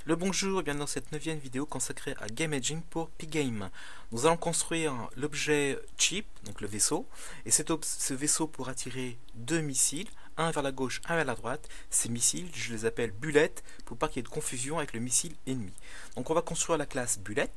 Le bonjour et bienvenue dans cette 9e vidéo consacrée à Game Engine pour Pygame. Nous allons construire l'objet chip, donc le vaisseau, et ce vaisseau pourra tirer deux missiles, un vers la gauche, un vers la droite. Ces missiles, je les appelle Bullet, pour pas qu'il y ait de confusion avec le missile ennemi. Donc on va construire la classe Bullet,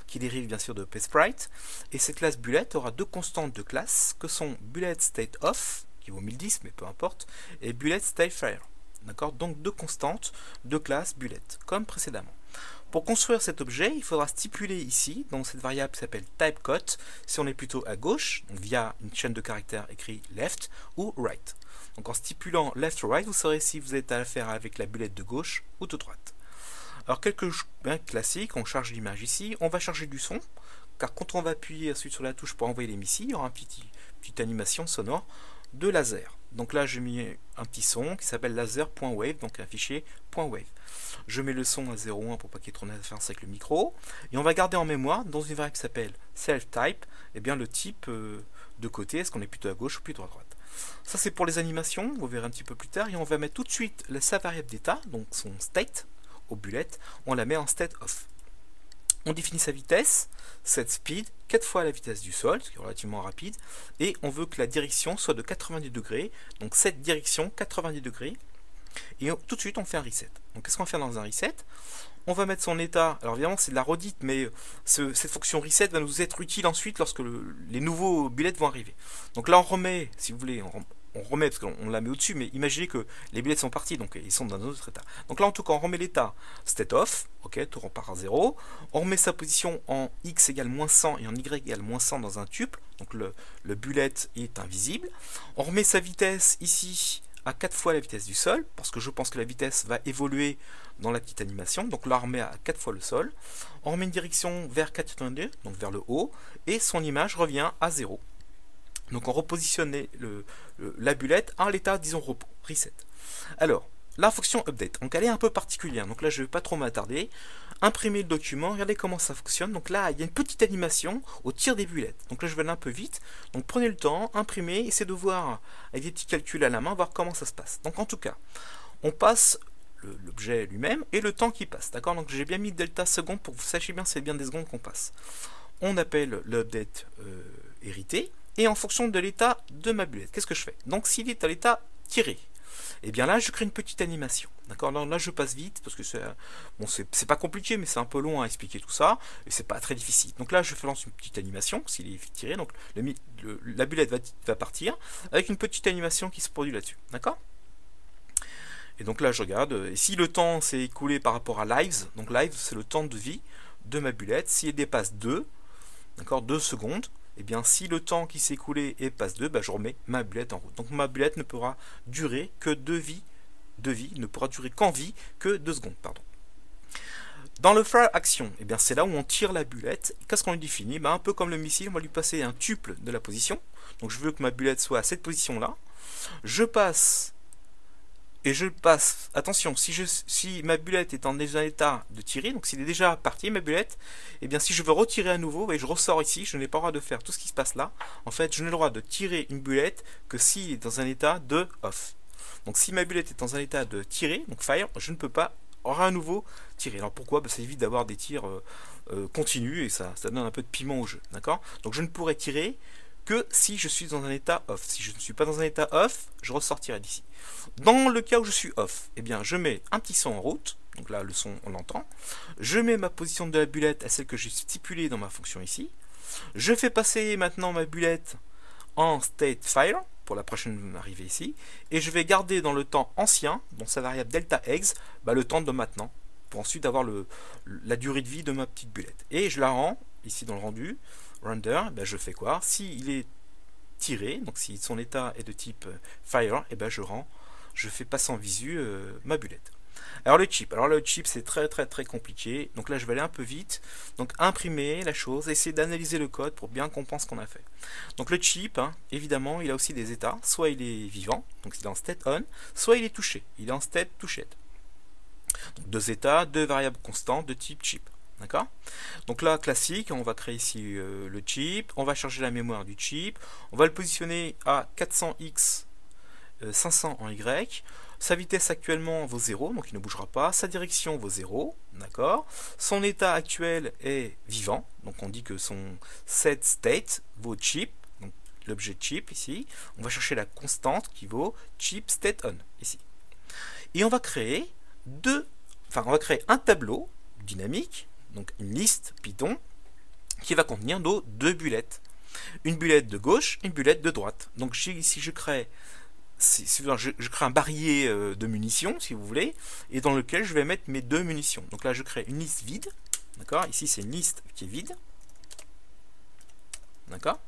qui dérive bien sûr de PSprite, et cette classe Bullet aura deux constantes de classe, que sont Bullet State Off, qui vaut 1010, mais peu importe, et Bullet State Fire. D'accord, donc deux constantes de classe Bullet, comme précédemment. Pour construire cet objet, il faudra stipuler ici, dans cette variable qui s'appelle typecut, si on est plutôt à gauche, donc via une chaîne de caractères écrit left ou right. Donc en stipulant left ou right, vous saurez si vous êtes à faire avec la bulette de gauche ou de droite. Alors quelques classiques, on charge l'image ici, on va charger du son, car quand on va appuyer ensuite sur la touche pour envoyer les missiles, il y aura une petite animation sonore de laser. Donc là j'ai mis un petit son qui s'appelle laser.wave, donc un fichier .wave. Je mets le son à 0,1 pour pas qu'il y ait trop d'interférence avec le micro. Et on va garder en mémoire, dans une variable qui s'appelle self-type, eh bien le type de côté, est-ce qu'on est plutôt à gauche ou plutôt à droite. Ça c'est pour les animations, vous verrez un petit peu plus tard. Et on va mettre tout de suite sa variable d'état, donc son state, au bullet, on la met en state off. On définit sa vitesse, set speed, 4 fois la vitesse du sol, ce qui est relativement rapide, et on veut que la direction soit de 90 degrés, donc cette direction 90 degrés, et tout de suite on fait un reset. Donc qu'est-ce qu'on va faire dans un reset? On va mettre son état, alors évidemment c'est de la redite, mais cette fonction reset va nous être utile ensuite lorsque les nouveaux bullets vont arriver. Donc là on remet, si vous voulez, on remet parce qu'on la met au-dessus, mais imaginez que les billets sont partis, donc ils sont dans un autre état. Donc là en tout cas on remet l'état state off, ok, tout repart à 0, on remet sa position en x égale moins 100 et en y égale moins 100 dans un tuple, donc le bullet est invisible, on remet sa vitesse ici à 4 fois la vitesse du sol, parce que je pense que la vitesse va évoluer dans la petite animation, donc là on remet à 4 fois le sol, on remet une direction vers 82, donc vers le haut, et son image revient à 0. Donc on repositionne la bulette à l'état, disons, repos, reset. Alors, la fonction update, donc elle est un peu particulière, donc là je ne vais pas trop m'attarder. Imprimer le document, regardez comment ça fonctionne. Donc là, il y a une petite animation au tir des bulettes. Donc là je vais aller un peu vite. Donc prenez le temps, imprimez, essayez de voir avec des petits calculs à la main, voir comment ça se passe. Donc en tout cas, on passe l'objet lui-même et le temps qui passe. D'accord? Donc j'ai bien mis delta seconde pour que vous sachiez bien c'est bien des secondes qu'on passe. On appelle l'update hérité. Et en fonction de l'état de ma bulette, qu'est-ce que je fais? Donc s'il est à l'état tiré, et bien là je crée une petite animation. D'accord, là je passe vite parce que c'est pas compliqué, mais c'est un peu long à expliquer tout ça et c'est pas très difficile. Donc là je lance une petite animation s'il est tiré, donc la bulette va partir avec une petite animation qui se produit là-dessus. D'accord? Et donc là je regarde, et si le temps s'est écoulé par rapport à lives, donc live c'est le temps de vie de ma bulette, s'il dépasse 2, d'accord, 2 secondes, et bien si le temps qui s'est écoulé est passe 2, je remets ma bulette en route. Donc ma bulette ne pourra durer que 2 vies, ne pourra durer qu'en vie que 2 secondes. Pardon. Dans le fire action, et bien c'est là où on tire la bulette. Qu'est-ce qu'on lui définit? Un peu comme le missile, on va lui passer un tuple de la position. Donc je veux que ma bulette soit à cette position-là. Je passe... Et je passe, attention, si ma bulette est en état de tirer, donc s'il est déjà parti ma bulette, et bien si je veux retirer à nouveau, et je ressors ici, je n'ai pas le droit de faire tout ce qui se passe là. En fait, je n'ai le droit de tirer une bulette que s'il est dans un état de off. Donc si ma bulette est dans un état de tirer, donc fire, je ne peux pas à nouveau tirer. Alors pourquoi? Ça évite d'avoir des tirs continus et ça donne un peu de piment au jeu. D'accord? Donc je ne pourrai tirer que si je suis dans un état off. Si je ne suis pas dans un état off, je ressortirai d'ici. Dans le cas où je suis off, eh bien je mets un petit son en route, donc là le son on l'entend, je mets ma position de la bulette à celle que j'ai stipulée dans ma fonction ici, je fais passer maintenant ma bulette en state fire, pour la prochaine arrivée ici, et je vais garder dans le temps ancien, dans sa variable delta ex, le temps de maintenant, pour ensuite avoir la durée de vie de ma petite bulette. Et je la rends, ici dans le rendu, render, je fais quoi? S'il est tiré, donc si son état est de type fire, je fais passer en visu ma bulette. Alors le chip c'est très compliqué, donc là je vais aller un peu vite, donc imprimer la chose, essayer d'analyser le code pour bien comprendre ce qu'on a fait. Donc le chip, évidemment, il a aussi des états, soit il est vivant, donc il est en state on, soit il est touché, il est en state touched. Donc deux états, deux variables constantes de type chip. D'accord? Donc là, classique, on va créer ici le chip, on va charger la mémoire du chip, on va le positionner à 400x 500 en Y, Sa vitesse actuellement vaut 0, donc il ne bougera pas. Sa direction vaut 0, d'accord. Son état actuel est vivant, donc on dit que son set state vaut chip, donc l'objet chip ici. On va chercher la constante qui vaut chip state on ici. Et on va créer on va créer un tableau dynamique, donc une liste Python, qui va contenir nos deux bulettes. Une bulette de gauche, une bulette de droite. Donc si je crée un barillet de munitions, si vous voulez, et dans lequel je vais mettre mes deux munitions. Donc là, je crée une liste vide. D'accord. Ici, c'est une liste qui est vide. D'accord.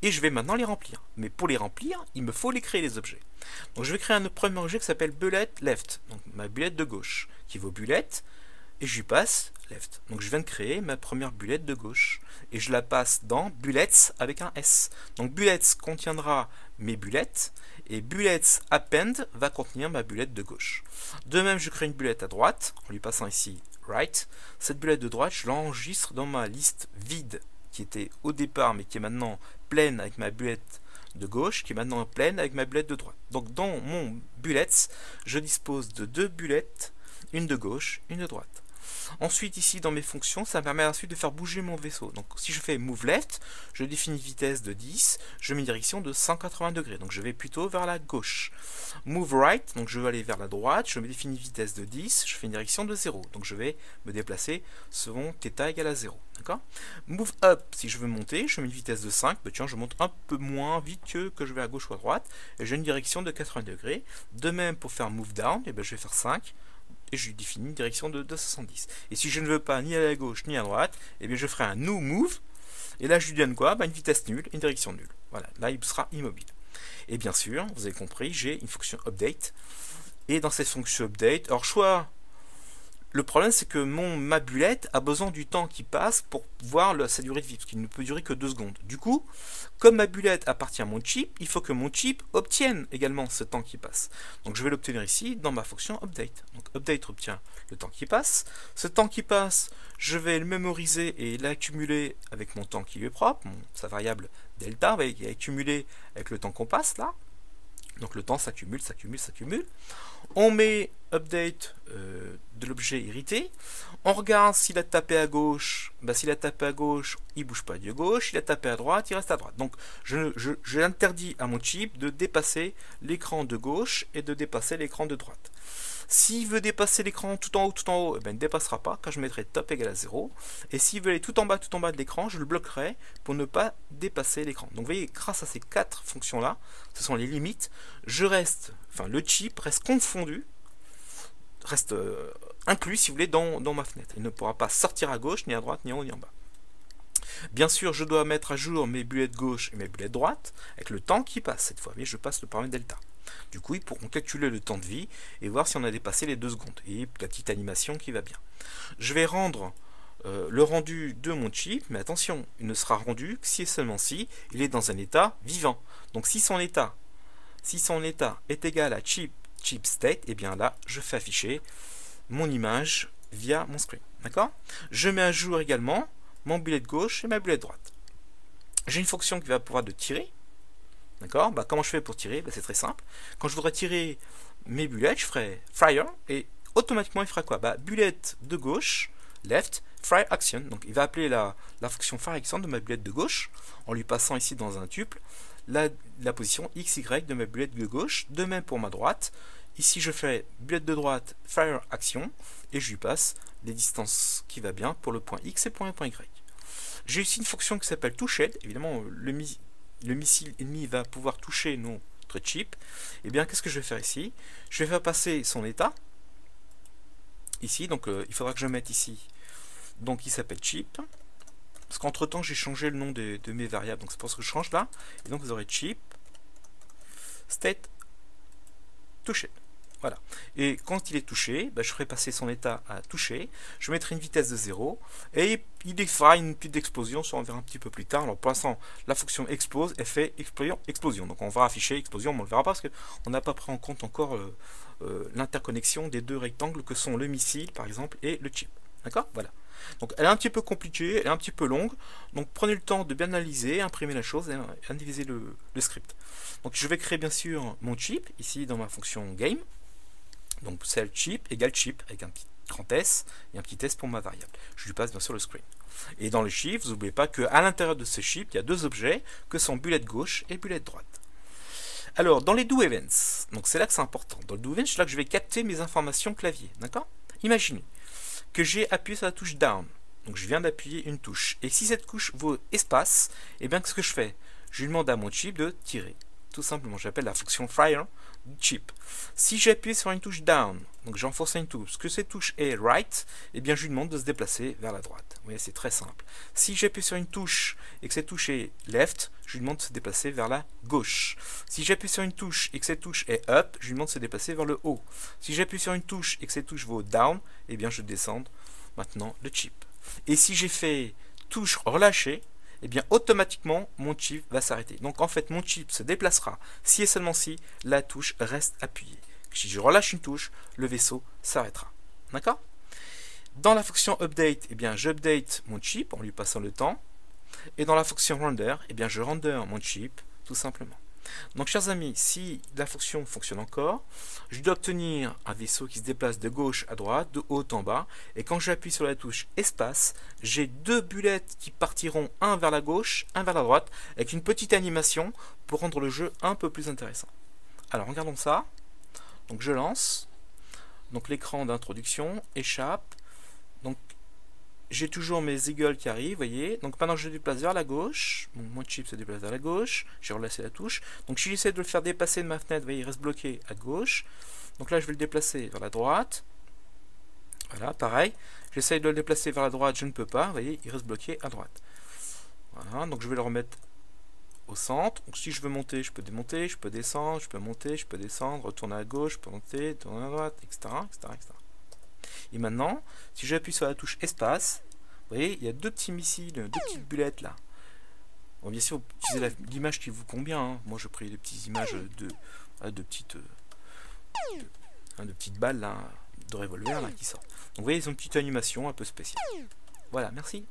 Et je vais maintenant les remplir. Mais pour les remplir, il me faut les créer, les objets. Donc je vais créer un premier objet qui s'appelle bullet left. Donc ma bulette de gauche, qui vaut bulette, et je lui passe left. Donc je viens de créer ma première bulette de gauche. Et je la passe dans bullets avec un S. Donc bullets contiendra mes bulettes. Et bullets append va contenir ma bulette de gauche. De même, je crée une bulette à droite, en lui passant ici right. Cette bulette de droite, je l'enregistre dans ma liste vide, qui était au départ, mais qui est maintenant pleine avec ma bulette de gauche, qui est maintenant pleine avec ma bulette de droite. Donc dans mon bullets, je dispose de deux bulettes, une de gauche, une de droite. Ensuite, ici, dans mes fonctions, ça me permet ensuite de faire bouger mon vaisseau. Donc, si je fais move left, je définis une vitesse de 10, je mets une direction de 180 degrés. Donc, je vais plutôt vers la gauche. Move right, donc je vais aller vers la droite, je me définis une vitesse de 10, je fais une direction de 0. Donc, je vais me déplacer selon θ égale à 0. D'accord. Move up, si je veux monter, je mets une vitesse de 5. Ben, tiens, je monte un peu moins vite que je vais à gauche ou à droite. Et j'ai une direction de 80 degrés. De même, pour faire move down, et ben, je vais faire 5. Et je lui définis une direction de 270. Et si je ne veux pas ni aller à gauche ni à droite, eh bien je ferai un no move. Et là je lui donne quoi? Une vitesse nulle, une direction nulle. Voilà, là il sera immobile. Et bien sûr, vous avez compris, j'ai une fonction update. Et dans cette fonction update, alors le problème c'est que ma bulette a besoin du temps qui passe pour voir sa durée de vie, parce qu'il ne peut durer que 2 secondes. Du coup, comme ma bulette appartient à mon chip, il faut que mon chip obtienne également ce temps qui passe. Donc je vais l'obtenir ici dans ma fonction update. Donc update obtient le temps qui passe. Ce temps qui passe, je vais le mémoriser et l'accumuler avec mon temps qui lui est propre, sa variable delta va être accumulée avec le temps qu'on passe là. Donc le temps s'accumule, s'accumule, s'accumule. On met update de l'objet irrité. On regarde s'il a tapé à gauche. S'il a tapé à gauche, il ne bouge pas de gauche. S'il a tapé à droite, il reste à droite. Donc je interdis à mon chip de dépasser l'écran de gauche et de dépasser l'écran de droite. S'il veut dépasser l'écran tout en haut, il ne dépassera pas, car je mettrai top égal à 0. Et s'il veut aller tout en bas de l'écran, je le bloquerai pour ne pas dépasser l'écran. Donc vous voyez, grâce à ces 4 fonctions-là, ce sont les limites, le chip reste confondu, reste inclus, si vous voulez, dans ma fenêtre. Il ne pourra pas sortir à gauche, ni à droite, ni en haut, ni en bas. Bien sûr, je dois mettre à jour mes bulettes gauche et mes bulettes droite, avec le temps qui passe cette fois, mais je passe le paramètre delta. Du coup, ils pourront calculer le temps de vie et voir si on a dépassé les 2 secondes. Et la petite animation qui va bien. Je vais rendre le rendu de mon chip, mais attention, il ne sera rendu que si et seulement si il est dans un état vivant. Donc si son état est égal à chip state, et bien là, je fais afficher mon image via mon screen. D'accord. Je mets à jour également mon bullet gauche et ma bullet droite. J'ai une fonction qui va pouvoir de tirer. D'accord. Comment je fais pour tirer? C'est très simple. Quand je voudrais tirer mes bullets, je ferai fire et automatiquement il fera quoi? Bullet de gauche, left, fire action. Donc il va appeler la fonction fire action de ma bullet de gauche en lui passant ici dans un tuple la position XY de ma bullet de gauche. De même pour ma droite. Ici je fais bullet de droite, fire action et je lui passe les distances qui va bien pour le point X et pour le point Y. J'ai ici une fonction qui s'appelle touchhead. Évidemment, le missile ennemi va pouvoir toucher notre chip. Et bien, qu'est-ce que je vais faire ici? Je vais faire passer son état. Ici, donc il faudra que je mette ici. Donc, il s'appelle chip. Parce qu'entre temps, j'ai changé le nom de mes variables. Donc, c'est pour ça que je change là. Et donc, vous aurez chip, state, touché. Voilà. Et quand il est touché, je ferai passer son état à toucher. Je mettrai une vitesse de 0. Et il fera une petite explosion, ça on verra un petit peu plus tard. Alors pour l'instant, la fonction explose, elle fait explosion. Donc on va afficher explosion, mais on ne le verra pas parce qu'on n'a pas pris en compte encore l'interconnexion des 2 rectangles que sont le missile, par exemple, et le chip. D'accord. Voilà. Donc elle est un petit peu compliquée, elle est un petit peu longue. Donc prenez le temps de bien analyser, imprimer la chose et analyser le script. Donc je vais créer bien sûr mon chip, ici dans ma fonction game. Donc cell chip égale chip avec un petit grand S et un petit S pour ma variable. Je lui passe bien sûr le screen. Et dans le shift, vous n'oubliez pas qu'à l'intérieur de ce shift, il y a deux objets que sont bullet gauche et bullet droite. Alors, dans les do events, donc c'est là que c'est important. Dans le do event, c'est là que je vais capter mes informations clavier. D'accord? Imaginez que j'ai appuyé sur la touche down. Donc je viens d'appuyer une touche. Et si cette touche vaut espace, et bien qu'est-ce que je fais? Je lui demande à mon chip de tirer. Tout simplement, j'appelle la fonction fire du chip. Si j'ai appuyé sur une touche down, donc j'ai enfoncé une touche, que cette touche est right, et bien je lui demande de se déplacer vers la droite. Vous voyez, c'est très simple. Si j'appuie sur une touche et que cette touche est left, je lui demande de se déplacer vers la gauche. Si j'appuie sur une touche et que cette touche est up, je lui demande de se déplacer vers le haut. Si j'appuie sur une touche et que cette touche vaut down, et bien je descends maintenant le chip. Et si j'ai fait touche relâchée, et bien automatiquement mon chip va s'arrêter. Donc en fait mon chip se déplacera si et seulement si la touche reste appuyée. Si je relâche une touche, le vaisseau s'arrêtera. D'accord? Dans la fonction update, eh bien j'update mon chip en lui passant le temps. Et dans la fonction render, eh bien je render mon chip tout simplement. Donc chers amis, si la fonction fonctionne encore, je dois obtenir un vaisseau qui se déplace de gauche à droite, de haut en bas, et quand j'appuie sur la touche espace, j'ai deux bullets qui partiront, un vers la gauche, un vers la droite, avec une petite animation pour rendre le jeu un peu plus intéressant. Alors regardons ça. Donc je lance, donc l'écran d'introduction, échappe, donc j'ai toujours mes eagles qui arrivent, voyez. Donc maintenant je déplace vers la gauche. Bon, mon chip se déplace vers la gauche. J'ai relâché la touche. Donc si j'essaie de le faire dépasser de ma fenêtre, vous voyez, il reste bloqué à gauche. Donc là je vais le déplacer vers la droite. Voilà, pareil. J'essaie de le déplacer vers la droite, je ne peux pas. Vous voyez, il reste bloqué à droite. Voilà, donc je vais le remettre au centre. Donc si je veux monter, je peux démonter, je peux descendre, je peux monter, je peux descendre, retourner à gauche, je peux monter, tourner à droite, etc. etc. Et maintenant, si j'appuie sur la touche espace, vous voyez, il y a deux petits missiles, deux petites bullettes là. Bon, bien sûr, vous utilisez l'image qui vous convient. Hein. Moi, je pris des petites images de petites balles là, de revolver là, qui sortent. Donc, vous voyez, ils ont une petite animation un peu spéciale. Voilà, merci.